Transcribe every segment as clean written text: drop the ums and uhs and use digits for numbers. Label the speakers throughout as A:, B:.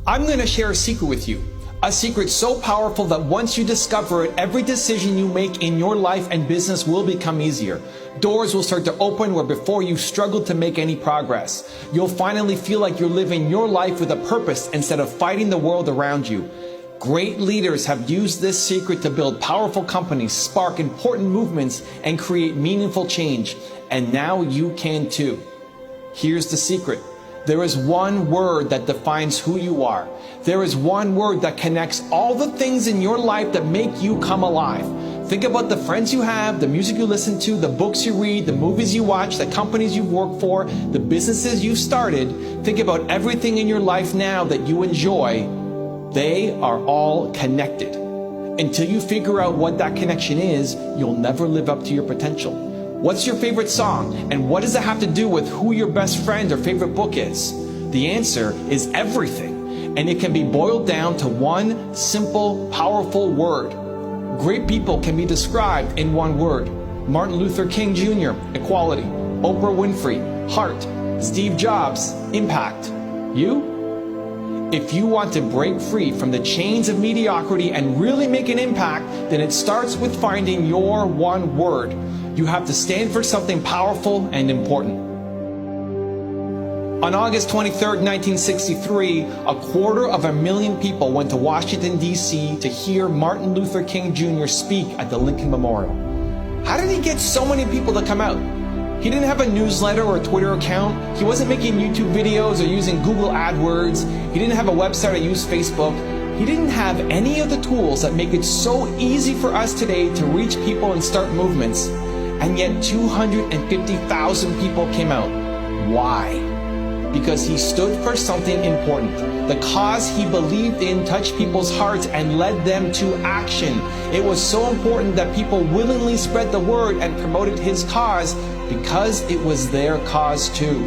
A: I'm going to share a secret with you. A secret so powerful that once you discover it, every decision you make in your life and business will become easier. Doors will start to open where before you struggled to make any progress. You'll finally feel like you're living your life with a purpose instead of fighting the world around you. Great leaders have used this secret to build powerful companies, spark important movements, and create meaningful change. And now you can too. Here's the secret. There is one word that defines who you are. There is one word that connects all the things in your life that make you come alive. Think about the friends you have, the music you listen to, the books you read, the movies you watch, the companies you've worked for, the businesses you've started. Think about everything in your life now that you enjoy. They are all connected. Until you figure out what that connection is, you'll never live up to your potential. What's your favorite song? And what does it have to do with who your best friend or favorite book is? The answer is everything. And it can be boiled down to one simple, powerful word. Great people can be described in one word. Martin Luther King Jr., equality. Oprah Winfrey, heart. Steve Jobs, impact. You? If you want to break free from the chains of mediocrity and really make an impact, then it starts with finding your one word. You have to stand for something powerful and important. On August 23, 1963, 250,000 people went to Washington, D.C. to hear Martin Luther King Jr. speak at the Lincoln Memorial. How did he get so many people to come out? He didn't have a newsletter or a Twitter account. He wasn't making YouTube videos or using Google AdWords. He didn't have a website or use Facebook. He didn't have any of the tools that make it so easy for us today to reach people and start movements. And yet 250,000 people came out. Why? Because he stood for something important. The cause he believed in touched people's hearts and led them to action. It was so important that people willingly spread the word and promoted his cause because it was their cause too.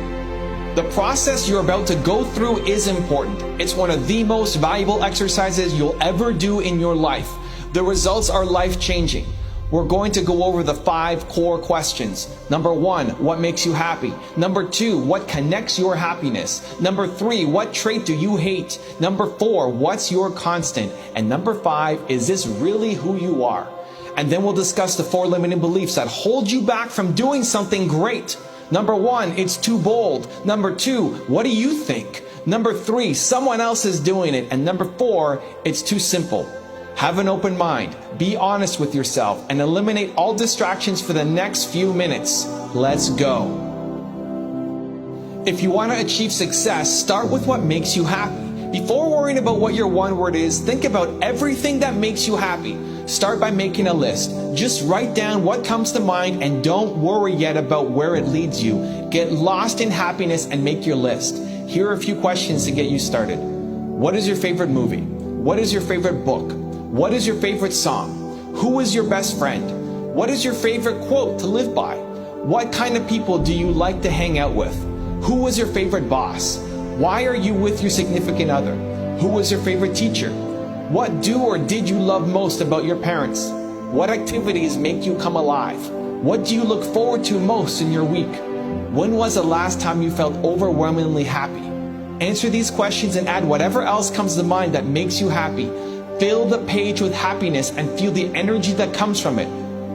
A: The process you're about to go through is important. It's one of the most valuable exercises you'll ever do in your life. The results are life-changing. We're going to go over the 5 core questions. Number 1, what makes you happy? Number 2, what connects your happiness? Number 3, what trait do you hate? Number 4, what's your constant? And number 5, is this really who you are? And then we'll discuss the 4 limiting beliefs that hold you back from doing something great. Number 1, it's too bold. Number 2, what do you think? Number 3, someone else is doing it. And number 4, it's too simple. Have an open mind, be honest with yourself, and eliminate all distractions for the next few minutes. Let's go. If you want to achieve success, start with what makes you happy. Before worrying about what your one word is, think about everything that makes you happy. Start by making a list. Just write down what comes to mind and don't worry yet about where it leads you. Get lost in happiness and make your list. Here are a few questions to get you started. What is your favorite movie? What is your favorite book? What is your favorite song? Who is your best friend? What is your favorite quote to live by? What kind of people do you like to hang out with? Who is your favorite boss? Why are you with your significant other? Who was your favorite teacher? What do or did you love most about your parents? What activities make you come alive? What do you look forward to most in your week? When was the last time you felt overwhelmingly happy? Answer these questions and add whatever else comes to mind that makes you happy. Fill the page with happiness and feel the energy that comes from it.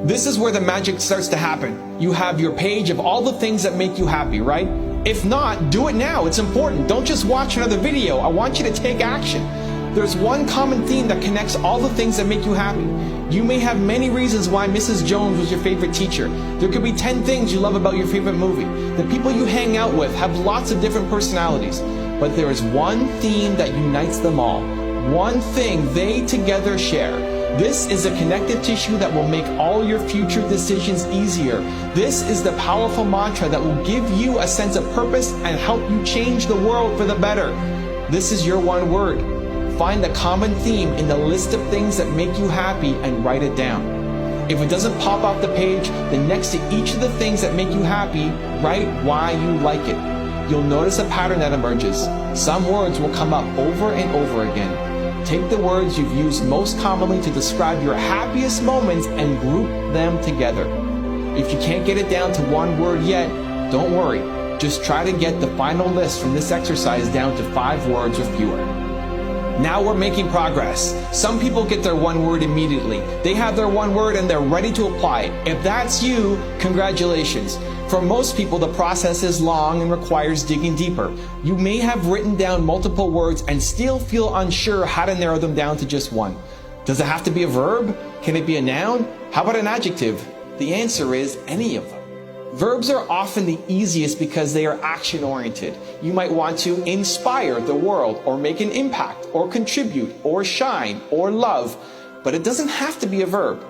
A: This is where the magic starts to happen. You have your page of all the things that make you happy, right? If not, do it now. It's important. Don't just watch another video. I want you to take action. There's one common theme that connects all the things that make you happy. You may have many reasons why Mrs. Jones was your favorite teacher. There could be 10 things you love about your favorite movie. The people you hang out with have lots of different personalities. But there is one theme that unites them all. One thing they together share. This is a connective tissue that will make all your future decisions easier. This is the powerful mantra that will give you a sense of purpose and help you change the world for the better. This is your one word. Find the common theme in the list of things that make you happy and write it down. If it doesn't pop off the page, then next to each of the things that make you happy, write why you like it. You'll notice a pattern that emerges. Some words will come up over and over again. Take the words you've used most commonly to describe your happiest moments and group them together. If you can't get it down to one word yet, don't worry. Just try to get the final list from this exercise down to 5 words or fewer. Now we're making progress. Some people get their one word immediately. They have their one word and they're ready to apply it. If that's you, congratulations. For most people, the process is long and requires digging deeper. You may have written down multiple words and still feel unsure how to narrow them down to just one. Does it have to be a verb? Can it be a noun? How about an adjective? The answer is any of them. Verbs are often the easiest because they are action-oriented. You might want to inspire the world, or make an impact, or contribute, or shine, or love, but it doesn't have to be a verb.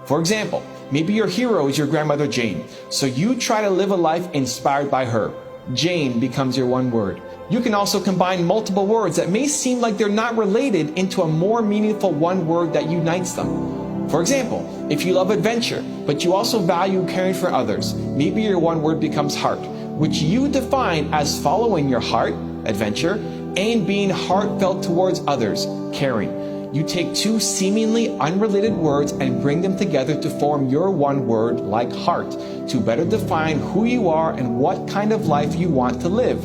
A: For example, maybe your hero is your grandmother Jane, so you try to live a life inspired by her. Jane becomes your one word. You can also combine multiple words that may seem like they're not related into a more meaningful one word that unites them. For example, if you love adventure, but you also value caring for others, maybe your one word becomes heart, which you define as following your heart, adventure, and being heartfelt towards others, caring. You take two seemingly unrelated words and bring them together to form your one word, like heart, to better define who you are and what kind of life you want to live.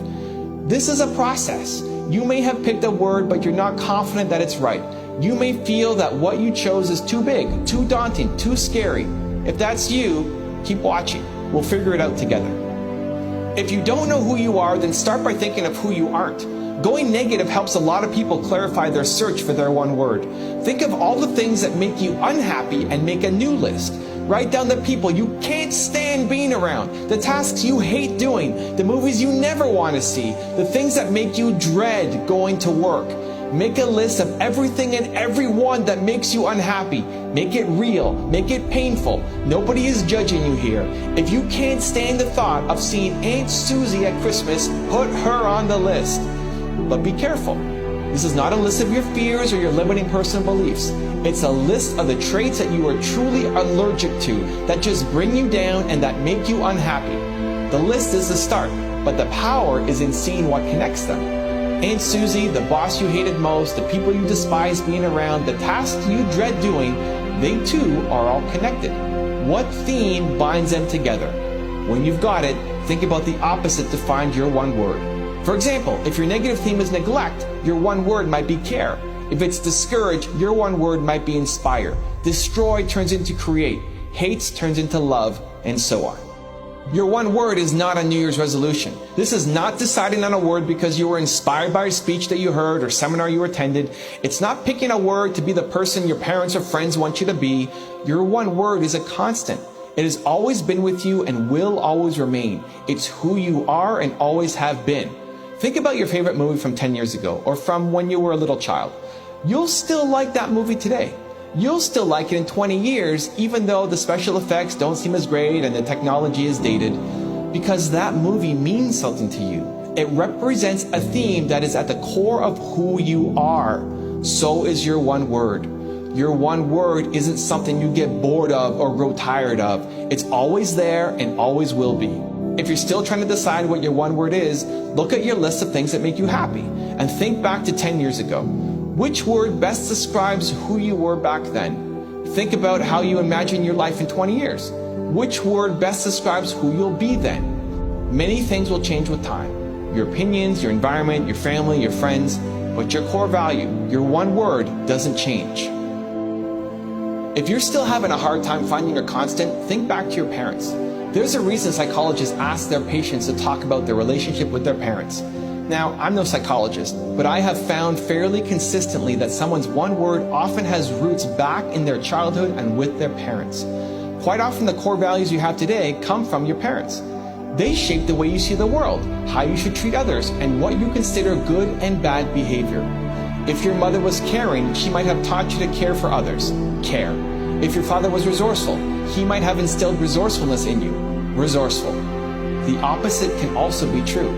A: This is a process. You may have picked a word, but you're not confident that it's right. You may feel that what you chose is too big, too daunting, too scary. If that's you, keep watching. We'll figure it out together. If you don't know who you are, then start by thinking of who you aren't. Going negative helps a lot of people clarify their search for their one word. Think of all the things that make you unhappy and make a new list. Write down the people you can't stand being around, the tasks you hate doing, the movies you never want to see, the things that make you dread going to work. Make a list of everything and everyone that makes you unhappy. Make it real. Make it painful. Nobody is judging you here. If you can't stand the thought of seeing Aunt Susie at Christmas, put her on the list. But be careful. This is not a list of your fears or your limiting personal beliefs. It's a list of the traits that you are truly allergic to, that just bring you down and that make you unhappy. The list is the start, but the power is in seeing what connects them. Aunt Susie, the boss you hated most, the people you despise being around, the tasks you dread doing, they too are all connected. What theme binds them together? When you've got it, think about the opposite to find your one word. For example, if your negative theme is neglect, your one word might be care. If it's discourage, your one word might be inspire. Destroy turns into create. Hates turns into love, and so on. Your one word is not a New Year's resolution. This is not deciding on a word because you were inspired by a speech that you heard or seminar you attended. It's not picking a word to be the person your parents or friends want you to be. Your one word is a constant. It has always been with you and will always remain. It's who you are and always have been. Think about your favorite movie from 10 years ago or from when you were a little child. You'll still like that movie today. You'll still like it in 20 years, even though the special effects don't seem as great and the technology is dated, because that movie means something to you. It represents a theme that is at the core of who you are. So is your one word. Your one word isn't something you get bored of or grow tired of. It's always there and always will be. If you're still trying to decide what your one word is, look at your list of things that make you happy and think back to 10 years ago. Which word best describes who you were back then? Think about how you imagine your life in 20 years. Which word best describes who you'll be then? Many things will change with time. Your opinions, your environment, your family, your friends, but your core value, your one word, doesn't change. If you're still having a hard time finding your constant, think back to your parents. There's a reason psychologists ask their patients to talk about their relationship with their parents. Now, I'm no psychologist, but I have found fairly consistently that someone's one word often has roots back in their childhood and with their parents. Quite often the core values you have today come from your parents. They shape the way you see the world, how you should treat others, and what you consider good and bad behavior. If your mother was caring, she might have taught you to care for others. Care. If your father was resourceful, he might have instilled resourcefulness in you. Resourceful. The opposite can also be true.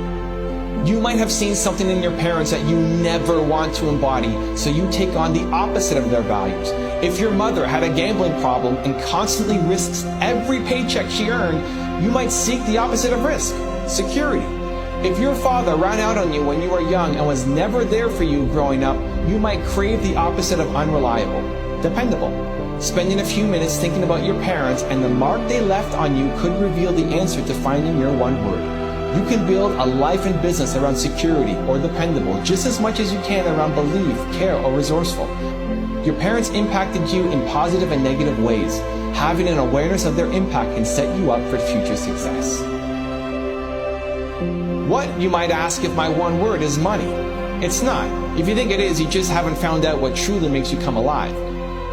A: You might have seen something in your parents that you never want to embody, so you take on the opposite of their values. If your mother had a gambling problem and constantly risks every paycheck she earned, you might seek the opposite of risk, security. If your father ran out on you when you were young and was never there for you growing up, you might crave the opposite of unreliable, dependable. Spending a few minutes thinking about your parents and the mark they left on you could reveal the answer to finding your one word. You can build a life and business around security or dependable just as much as you can around belief, care, or resourceful. Your parents impacted you in positive and negative ways. Having an awareness of their impact can set you up for future success. What, you might ask, if my one word is money? It's not. If you think it is, you just haven't found out what truly makes you come alive.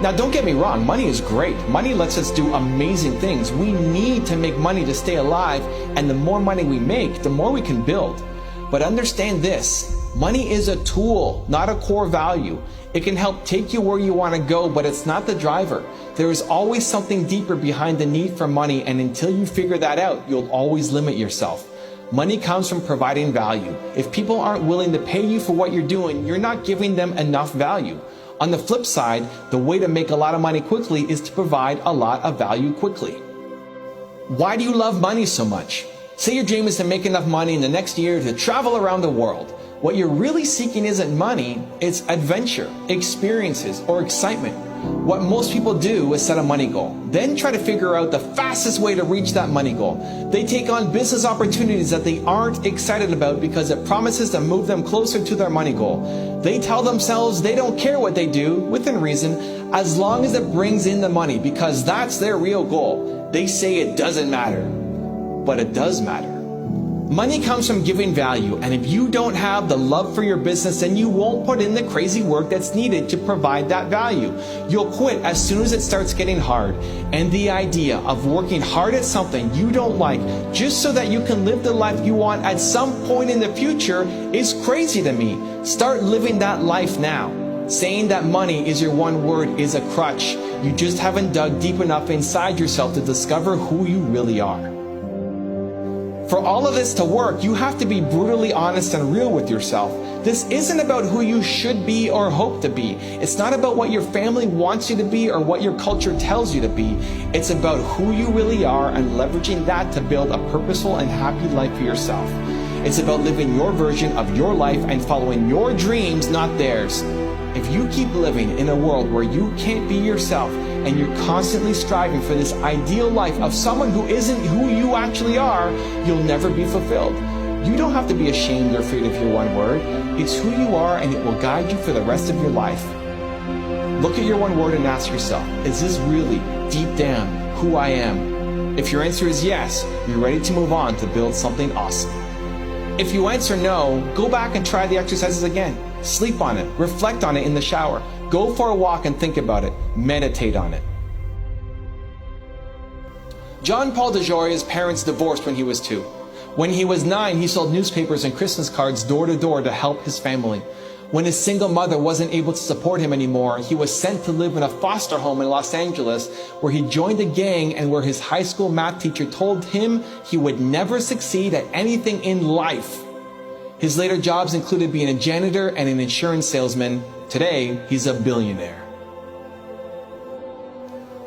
A: Now, don't get me wrong, money is great. Money lets us do amazing things. We need to make money to stay alive, and the more money we make, the more we can build. But understand this, money is a tool, not a core value. It can help take you where you want to go, but it's not the driver. There is always something deeper behind the need for money, and until you figure that out, you'll always limit yourself. Money comes from providing value. If people aren't willing to pay you for what you're doing, you're not giving them enough value. On the flip side, the way to make a lot of money quickly is to provide a lot of value quickly. Why do you love money so much? Say your dream is to make enough money in the next year to travel around the world. What you're really seeking isn't money, it's adventure, experiences, or excitement. What most people do is set a money goal, then try to figure out the fastest way to reach that money goal. They take on business opportunities that they aren't excited about because it promises to move them closer to their money goal. They tell themselves they don't care what they do, within reason, as long as it brings in the money because that's their real goal. They say it doesn't matter, but it does matter. Money comes from giving value, and if you don't have the love for your business, then you won't put in the crazy work that's needed to provide that value. You'll quit as soon as it starts getting hard. And the idea of working hard at something you don't like just so that you can live the life you want at some point in the future is crazy to me. Start living that life now. Saying that money is your one word is a crutch. You just haven't dug deep enough inside yourself to discover who you really are. For all of this to work, you have to be brutally honest and real with yourself. This isn't about who you should be or hope to be. It's not about what your family wants you to be or what your culture tells you to be. It's about who you really are and leveraging that to build a purposeful and happy life for yourself. It's about living your version of your life and following your dreams, not theirs. If you keep living in a world where you can't be yourself and you're constantly striving for this ideal life of someone who isn't who you actually are, you'll never be fulfilled. You don't have to be ashamed or afraid of your one word. It's who you are, and it will guide you for the rest of your life. Look at your one word and ask yourself, is this really, deep down, who I am? If your answer is yes, you're ready to move on to build something awesome. If you answer no, go back and try the exercises again. Sleep on it, reflect on it in the shower, go for a walk and think about it, meditate on it. John Paul DeJoria's parents divorced when he was 2. When he was 9, he sold newspapers and Christmas cards door to door to help his family. When his single mother wasn't able to support him anymore, he was sent to live in a foster home in Los Angeles, where he joined a gang and where his high school math teacher told him he would never succeed at anything in life. His later jobs included being a janitor and an insurance salesman. Today, he's a billionaire.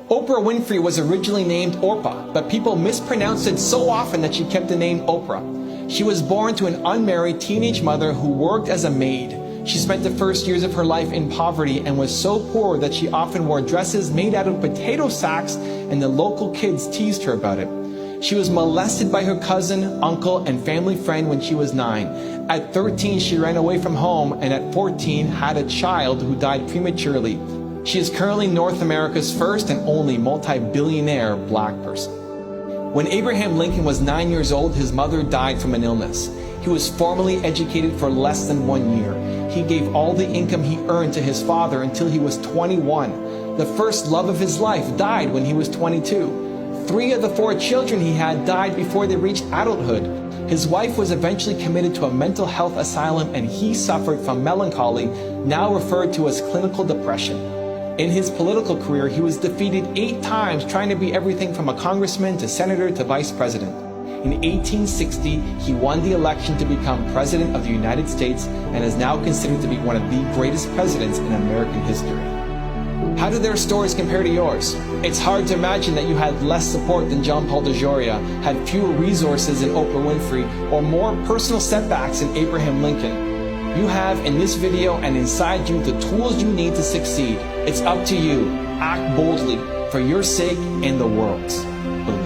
A: Oprah Winfrey was originally named Orpah, but people mispronounced it so often that she kept the name Oprah. She was born to an unmarried teenage mother who worked as a maid. She spent the first years of her life in poverty and was so poor that she often wore dresses made out of potato sacks, and the local kids teased her about it. She was molested by her cousin, uncle, and family friend when she was 9. At 13, she ran away from home, and at 14, had a child who died prematurely. She is currently North America's first and only multi-billionaire black person. When Abraham Lincoln was 9 years old, his mother died from an illness. He was formally educated for less than 1 year. He gave all the income he earned to his father until he was 21. The first love of his life died when he was 22. 3 of the 4 children he had died before they reached adulthood. His wife was eventually committed to a mental health asylum, and he suffered from melancholy, now referred to as clinical depression. In his political career, he was defeated 8 times trying to be everything from a congressman to senator to vice president. In 1860, he won the election to become President of the United States and is now considered to be one of the greatest presidents in American history. How do their stories compare to yours? It's hard to imagine that you had less support than John Paul DeJoria, had fewer resources than Oprah Winfrey, or more personal setbacks than Abraham Lincoln. You have in this video and inside you the tools you need to succeed. It's up to you. Act boldly for your sake and the world's. Believe.